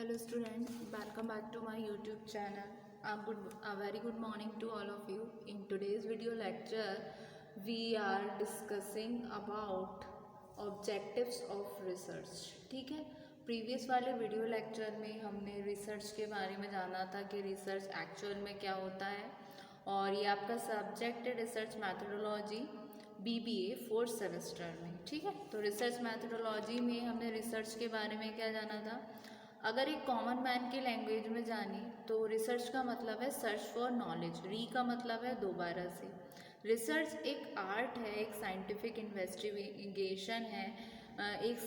Hello students, welcome back to my YouTube channel. A very good morning to all of you. In today's video lecture, we are discussing about objectives of research. ठीक है, previous वाले video lecture में हमने research के बारे में जाना था कि रिसर्च एक्चुअल में क्या होता है, और ये आपका सब्जेक्ट है research methodology BBA fourth semester में. ठीक है, तो रिसर्च मैथडोलॉजी में हमने रिसर्च के बारे में क्या जाना था. अगर एक कॉमन मैन की लैंग्वेज में जानी तो रिसर्च का मतलब है सर्च फॉर नॉलेज. री का मतलब है दोबारा से. रिसर्च एक आर्ट है, एक साइंटिफिक इन्वेस्टिगेशन है, एक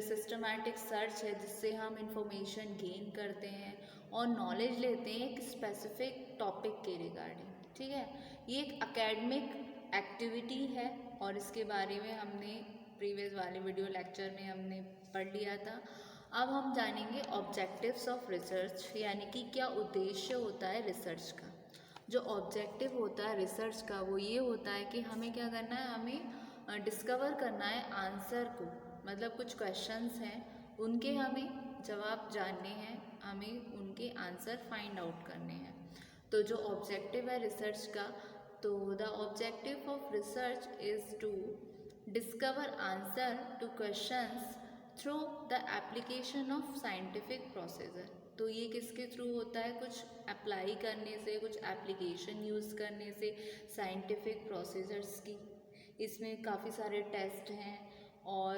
सिस्टमैटिक सर्च है जिससे हम इंफॉर्मेशन गेन करते हैं और नॉलेज लेते हैं एक स्पेसिफिक टॉपिक के रिगार्डिंग. ठीक है, ये एक एकेडमिक एक्टिविटी है और इसके बारे में हमने प्रीवियस वाले वीडियो लेक्चर में हमने पढ़ लिया था. अब हम जानेंगे ऑब्जेक्टिव्स ऑफ रिसर्च, यानी कि क्या उद्देश्य होता है रिसर्च का. जो ऑब्जेक्टिव होता है रिसर्च का वो ये होता है कि हमें क्या करना है, हमें डिस्कवर करना है आंसर को. मतलब कुछ क्वेश्चंस हैं, उनके हमें जवाब जानने हैं, हमें उनके आंसर फाइंड आउट करने हैं. तो जो ऑब्जेक्टिव है रिसर्च का, तो the objective of research is to discover answer to questions through the application of scientific procedure. तो ये किसके थ्रू होता है, कुछ अप्लाई करने से, कुछ एप्लीकेशन यूज़ करने से साइंटिफिक प्रोसीजर्स की. इसमें काफ़ी सारे टेस्ट हैं और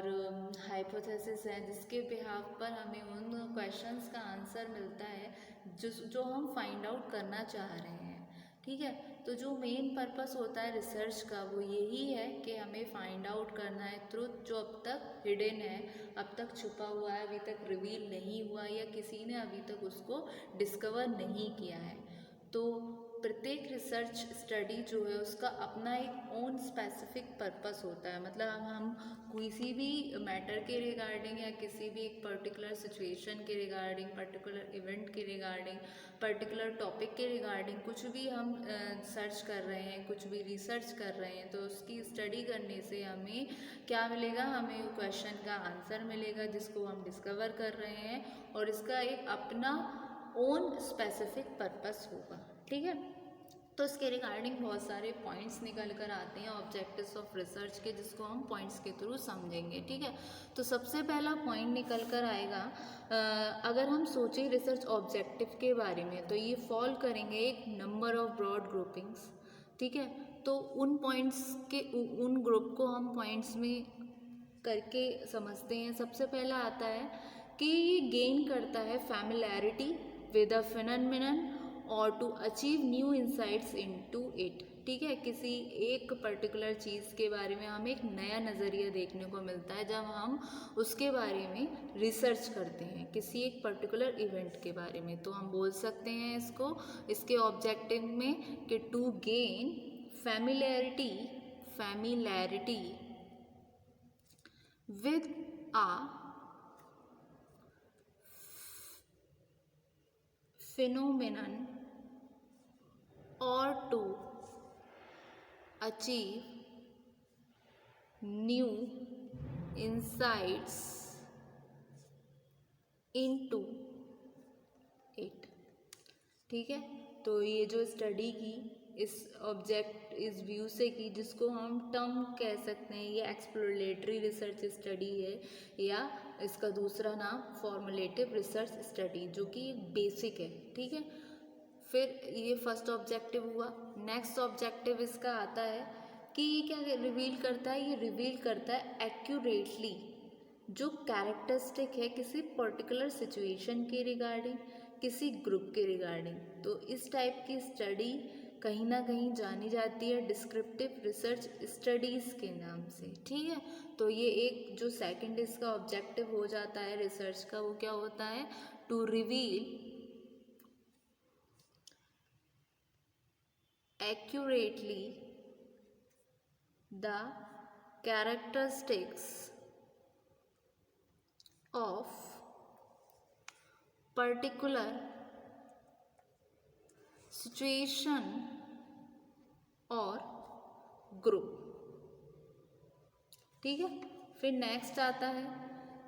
हाइपोथेसिस हैं जिसके बिहाफ पर हमें उन क्वेश्चंस का आंसर मिलता है जो हम फाइंड आउट करना चाह रहे हैं. ठीक है, तो जो मेन पर्पस होता है रिसर्च का वो यही है कि हमें फाइंड आउट करना है ट्रुथ जो अब तक हिडन है, अब तक छुपा हुआ है, अभी तक रिवील नहीं हुआ या किसी ने अभी तक उसको डिस्कवर नहीं किया है. तो प्रत्येक रिसर्च स्टडी जो है उसका अपना एक ओन स्पेसिफिक पर्पस होता है. मतलब हम किसी भी मैटर के रिगार्डिंग या किसी भी एक पर्टिकुलर सिचुएशन के रिगार्डिंग, पर्टिकुलर इवेंट के रिगार्डिंग, पर्टिकुलर टॉपिक के रिगार्डिंग कुछ भी हम सर्च कर रहे हैं, कुछ भी रिसर्च कर रहे हैं, तो उसकी स्टडी करने से हमें क्या मिलेगा, हमें क्वेश्चन का आंसर मिलेगा जिसको हम डिस्कवर कर रहे हैं, और इसका एक अपना ओन स्पेसिफिक पर्पस होगा. ठीक है, तो इसके रिगार्डिंग बहुत सारे पॉइंट्स निकल कर आते हैं ऑब्जेक्टिव्स ऑफ रिसर्च के, जिसको हम पॉइंट्स के थ्रू समझेंगे. ठीक है, तो सबसे पहला पॉइंट निकल कर आएगा, अगर हम सोचें रिसर्च ऑब्जेक्टिव के बारे में तो ये फॉल करेंगे एक नंबर ऑफ ब्रॉड ग्रुपिंग्स. ठीक है, तो उन पॉइंट्स के उन ग्रुप को हम पॉइंट्स में करके समझते हैं. सबसे पहला आता है कि ये गेन करता है फैमिलैरिटी विद अ फिनोमेनन और to achieve new insights into it. ठीक है, किसी एक पर्टिकुलर चीज़ के बारे में हमें एक नया नज़रिया देखने को मिलता है जब हम उसके बारे में रिसर्च करते हैं, किसी एक पर्टिकुलर इवेंट के बारे में. तो हम बोल सकते हैं इसको, इसके ऑब्जेक्टिव में कि to gain familiarity with a phenomenon or to achieve new insights into it. ठीक है, तो ये जो स्टडी की इस ऑब्जेक्ट इस व्यू से की, जिसको हम टर्म कह सकते हैं, ये एक्सप्लोरेटरी रिसर्च स्टडी है, या इसका दूसरा नाम फॉर्मुलेटिव रिसर्च स्टडी, जो कि बेसिक है. ठीक है, फिर ये फर्स्ट ऑब्जेक्टिव हुआ. नेक्स्ट ऑब्जेक्टिव इसका आता है कि ये क्या रिवील करता है, ये रिवील करता है एक्यूरेटली जो कैरेक्टरिस्टिक है किसी पर्टिकुलर सिचुएशन के रिगार्डिंग, किसी ग्रुप के रिगार्डिंग. तो इस टाइप की स्टडी कहीं ना कहीं जानी जाती है डिस्क्रिप्टिव रिसर्च स्टडीज़ के नाम से. ठीक है, तो ये एक जो सेकंड इसका ऑब्जेक्टिव हो जाता है रिसर्च का, वो क्या होता है, to reveal accurately the characteristics of particular situation और ग्रुप. ठीक है, फिर नेक्स्ट आता है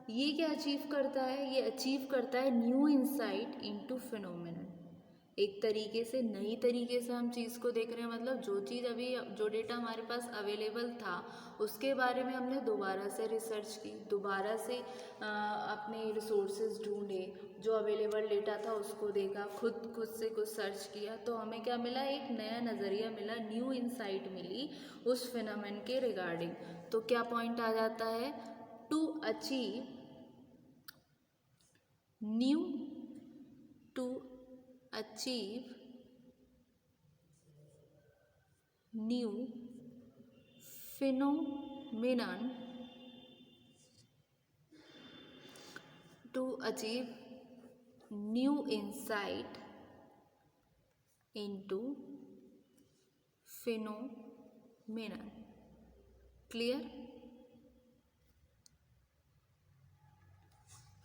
ये क्या अचीव करता है? ये अचीव करता है न्यू इंसाइट इनटू फिनोमेनन। एक तरीके से नई तरीके से हम चीज़ को देख रहे हैं, मतलब जो चीज़ अभी जो डेटा हमारे पास अवेलेबल था उसके बारे में हमने दोबारा से रिसर्च की, दोबारा से अपने रिसोर्सेज ढूंढे, जो अवेलेबल डेटा था उसको देखा, खुद से कुछ सर्च किया, तो हमें क्या मिला? एक नया नज़रिया मिला, न्यू इंसाइट मिली उस फिनोमेन के रिगार्डिंग। तो क्या पॉइंट आ जाता है? To achieve new to achieve new phenomenon to achieve new insight into phenomenon। Clear?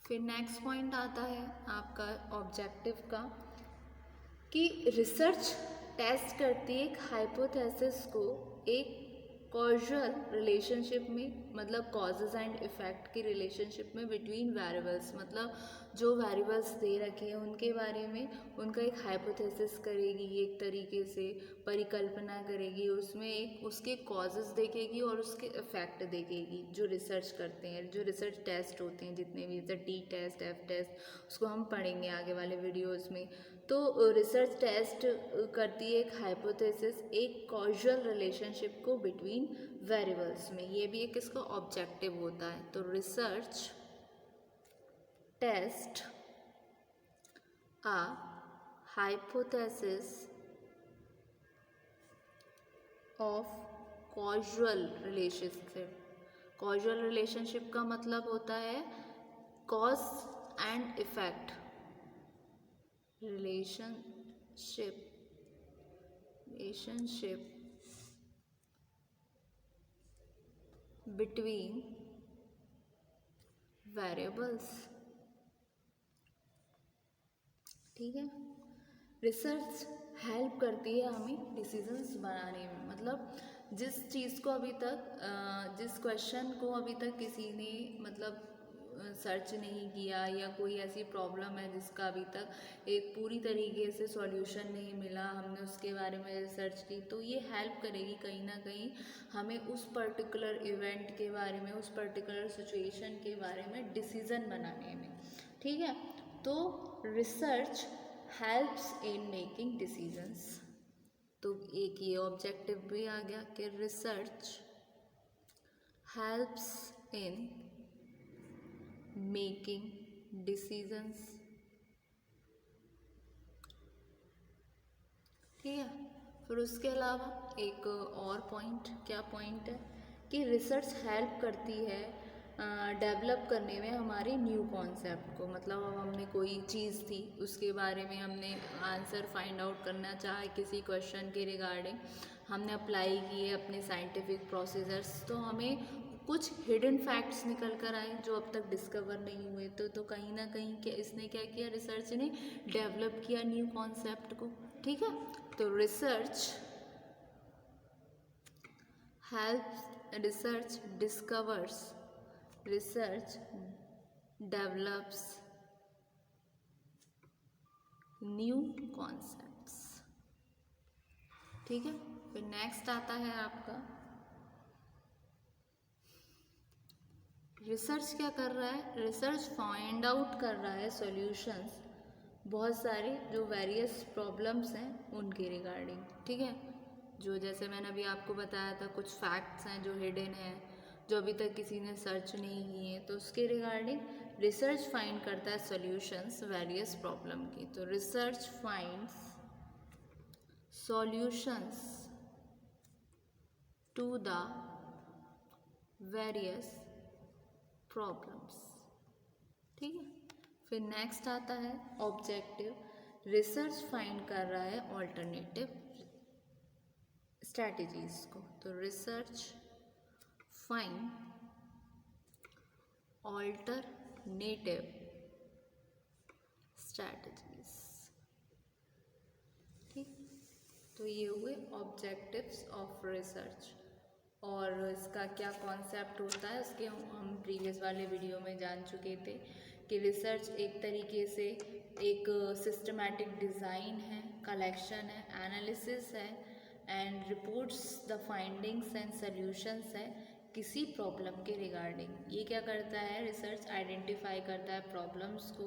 फिर नेक्स्ट पॉइंट आता है आपका ऑब्जेक्टिव का, कि रिसर्च टेस्ट करती है एक हाइपोथेसिस को एक कॉजल रिलेशनशिप में, मतलब कॉजेज एंड इफेक्ट की रिलेशनशिप में बिटवीन वेरिएबल्स, मतलब जो वेरिएबल्स दे रखे हैं उनके बारे में उनका एक हाइपोथेसिस करेगी, एक तरीके से परिकल्पना करेगी, उसमें एक उसके कॉजेज देखेगी और उसके इफेक्ट देखेगी। जो रिसर्च करते हैं, जो रिसर्च टेस्ट होते हैं जितने भी, जैसे टी टेस्ट, एफ टेस्ट, उसको हम पढ़ेंगे आगे वाले वीडियोज़ में। तो रिसर्च टेस्ट करती है एक हाइपोथेसिस, एक कॉजल रिलेशनशिप को बिटवीन वेरिएबल्स में, ये भी एक इसका ऑब्जेक्टिव होता है। तो research test a hypothesis of causal relationship. Causal relationship का मतलब होता है cause and effect relationship between variables। ठीक है? रिसर्च हेल्प करती है हमें डिसीजंस बनाने में, मतलब जिस चीज़ को अभी तक जिस क्वेश्चन को अभी तक किसी ने मतलब सर्च नहीं किया, या कोई ऐसी प्रॉब्लम है जिसका अभी तक एक पूरी तरीके से सॉल्यूशन नहीं मिला, हमने उसके बारे में रिसर्च की, तो ये हेल्प करेगी कहीं ना कहीं हमें उस पर्टिकुलर इवेंट के बारे में, उस पर्टिकुलर सिचुएशन के बारे में डिसीज़न बनाने में। ठीक है? तो research helps in making decisions. तो एक ये ऑब्जेक्टिव भी आ गया कि research helps in making decisions. ठीक है? फिर उसके अलावा एक और पॉइंट, क्या पॉइंट है कि रिसर्च हेल्प करती है डेवलप करने में हमारे न्यू कॉन्सेप्ट को, मतलब अब हमने कोई चीज़ थी उसके बारे में हमने आंसर फाइंड आउट करना चाहे किसी क्वेश्चन के रिगार्डिंग, हमने अप्लाई किए अपने साइंटिफिक प्रोसीजर्स, तो हमें कुछ हिडन फैक्ट्स निकल कर आए जो अब तक डिस्कवर नहीं हुए, तो कहीं ना कहीं क्या इसने क्या किया, रिसर्च ने डेवलप किया न्यू कॉन्सेप्ट को। ठीक है? तो research helps, research discovers, research develops new concepts. ठीक है? फिर नेक्स्ट आता है आपका, रिसर्च क्या कर रहा है? रिसर्च फाइंड आउट कर रहा है सॉल्यूशंस बहुत सारे जो वेरियस प्रॉब्लम्स हैं उनके रिगार्डिंग। ठीक है? जो जैसे मैंने अभी आपको बताया था कुछ फैक्ट्स हैं जो हिडन हैं, जो अभी तक किसी ने सर्च नहीं किए, तो उसके रिगार्डिंग रिसर्च फाइंड करता है सॉल्यूशंस वेरियस प्रॉब्लम की। तो research finds solutions to the various problems. ठीक है? फिर नेक्स्ट आता है ऑब्जेक्टिव, रिसर्च फाइंड कर रहा है ऑल्टरनेटिव स्ट्रैटेजीज को। तो रिसर्च फाइंड ऑल्टरनेटिव स्ट्रैटेजीज। ठीक? तो ये हुए ऑब्जेक्टिव्स ऑफ रिसर्च। और इसका क्या कॉन्सेप्ट होता है उसके हम प्रीवियस वाले वीडियो में जान चुके थे कि रिसर्च एक तरीके से एक सिस्टमैटिक डिज़ाइन है, कलेक्शन है, एनालिसिस है and reports the findings and solutions है किसी प्रॉब्लम के रिगार्डिंग। ये क्या करता है, रिसर्च आइडेंटिफाई करता है प्रॉब्लम्स को,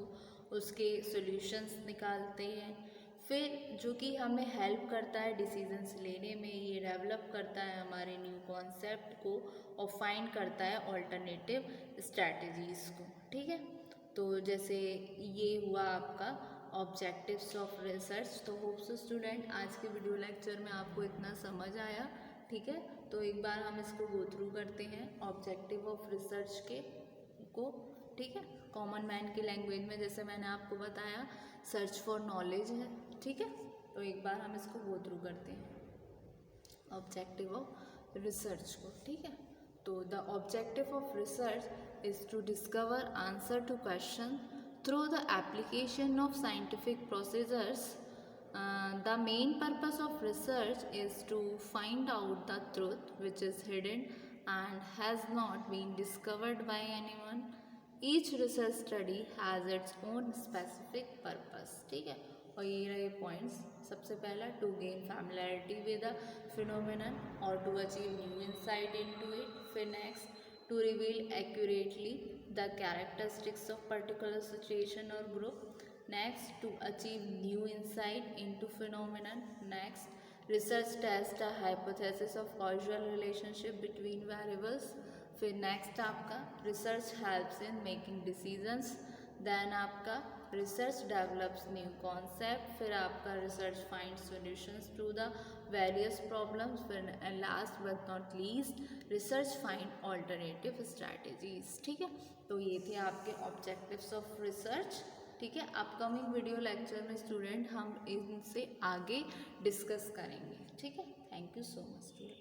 उसके सॉल्यूशंस निकालते हैं, फिर जो कि हमें हेल्प करता है डिसीजंस लेने में, ये डेवलप करता है हमारे न्यू कॉन्सेप्ट को और फाइंड करता है ऑल्टरनेटिव स्ट्रैटेजीज़ को। ठीक है, तो जैसे ये हुआ आपका ऑब्जेक्टिव्स ऑफ रिसर्च। तो होप सो स्टूडेंट आज के वीडियो लेक्चर में आपको इतना समझ आया। ठीक है, तो एक बार हम इसको गो थ्रू करते हैं ऑब्जेक्टिव ऑफ रिसर्च के को। ठीक है, कॉमन मैन की लैंग्वेज में जैसे मैंने आपको बताया सर्च फॉर नॉलेज है। ठीक है, तो एक बार हम इसको गो थ्रू करते हैं ऑब्जेक्टिव ऑफ रिसर्च को। ठीक है, तो the objective of research is to discover answer to question through the application of scientific procedures. The main purpose of research is to find out the truth which is hidden and has not been discovered by anyone. Each research study has its own specific purpose. ठीक है, और ये रहे points. सबसे पहला to gain familiarity with the phenomenon और to achieve new insight into it. फिर next to reveal accurately the characteristics of particular situation और group. Next, to achieve new insight into phenomenon. Next, research test a hypothesis of causal relationship between variables. फिर next आपका research helps in making decisions. Then आपका research develops new concept. फिर आपका research finds solutions to the various problems. फिर last but not least, research find alternative strategies. ठीक है, तो ये थे आपके objectives of research. ठीक है, अपकमिंग वीडियो लेक्चर में स्टूडेंट हम इनसे आगे डिस्कस करेंगे। ठीक है, thank you so much student.